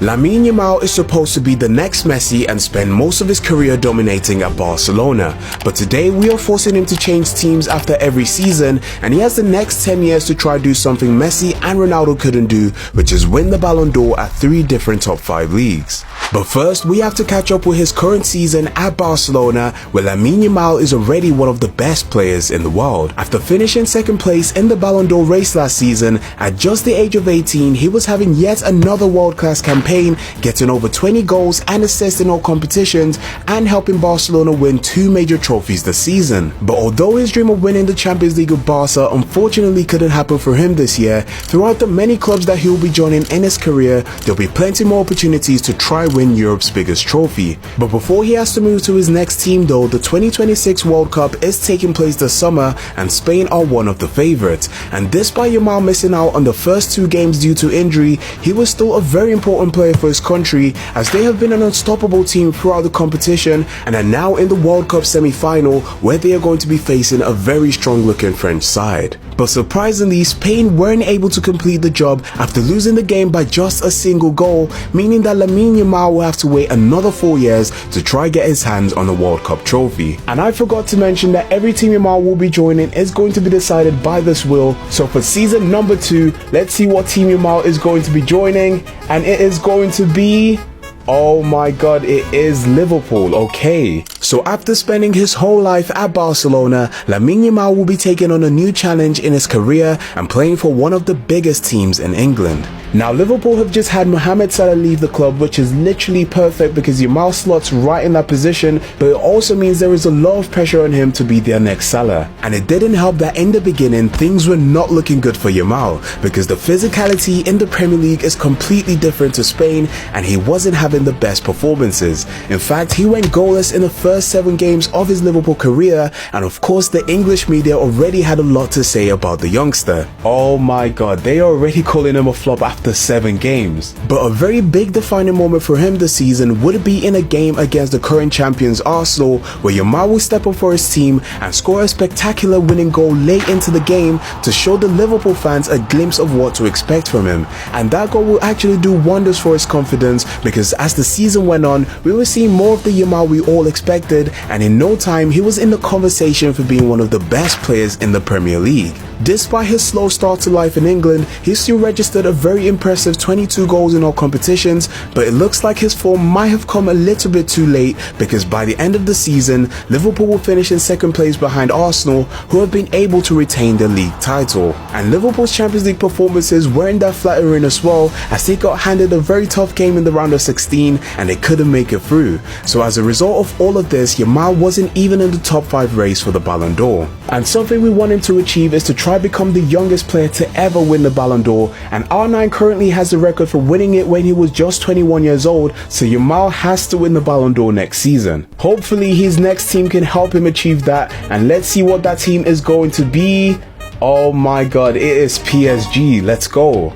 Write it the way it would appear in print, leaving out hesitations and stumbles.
Lamine Yamal is supposed to be the next Messi and spend most of his career dominating at Barcelona, but today we are forcing him to change teams after every season, and he has the next 10 years to try to do something Messi and Ronaldo couldn't do, which is win the Ballon d'Or at 3 different top 5 leagues. But first, we have to catch up with his current season at Barcelona, where Lamine Yamal is already one of the best players in the world. After finishing second place in the Ballon d'Or race last season, at just the age of 18, he was having yet another world-class campaign, getting over 20 goals and assists in all competitions, and helping Barcelona win 2 major trophies this season. But although his dream of winning the Champions League with Barca unfortunately couldn't happen for him this year, throughout the many clubs that he will be joining in his career, there'll be plenty more opportunities to try win Europe's biggest trophy. But before he has to move to his next team though, the 2026 World Cup is taking place this summer and Spain are one of the favourites. And despite Yamal missing out on the first 2 games due to injury, he was still a very important player for his country, as they have been an unstoppable team throughout the competition and are now in the World Cup semi-final, where they are going to be facing a very strong looking French side. But surprisingly, Spain weren't able to complete the job after losing the game by just a single goal, meaning that Lamine Yamal will have to wait another 4 years to try get his hands on the World Cup trophy. And I forgot to mention that every team Yamal will be joining is going to be decided by this will. So for season number 2, let's see what team Yamal is going to be joining, and it is going to be... oh my god, it is Liverpool. Okay, so after spending his whole life at Barcelona, Lamine Yamal will be taking on a new challenge in his career and playing for one of the biggest teams in England. Now Liverpool have just had Mohamed Salah leave the club, which is literally perfect because Yamal slots right in that position, but it also means there is a lot of pressure on him to be their next Salah. And it didn't help that in the beginning things were not looking good for Yamal, because the physicality in the Premier League is completely different to Spain and he wasn't having the best performances. In fact, he went goalless in the first 7 games of his Liverpool career, and of course the English media already had a lot to say about the youngster. Oh my god, they are already calling him a flop after 7 games. But a very big defining moment for him this season would be in a game against the current champions Arsenal, where Yamal will step up for his team and score a spectacular winning goal late into the game to show the Liverpool fans a glimpse of what to expect from him. And that goal will actually do wonders for his confidence, because as the season went on, we were seeing more of the Yamal we all expected, and in no time he was in the conversation for being one of the best players in the Premier League. Despite his slow start to life in England, he still registered a very impressive 22 goals in all competitions, but it looks like his form might have come a little bit too late, because by the end of the season, Liverpool will finish in second place behind Arsenal, who have been able to retain the league title. And Liverpool's Champions League performances weren't that flattering as well, as they got handed a very tough game in the round of 16 and they couldn't make it through. So as a result of all of this, Yamal wasn't even in the top 5 race for the Ballon d'Or. And something we want him to achieve is to try become the youngest player to ever win the Ballon d'Or, and R9 currently has the record for winning it when he was just 21 years old, so Yamal has to win the Ballon d'Or next season. Hopefully his next team can help him achieve that, and let's see what that team is going to be. Oh my god, it is PSG. Let's go.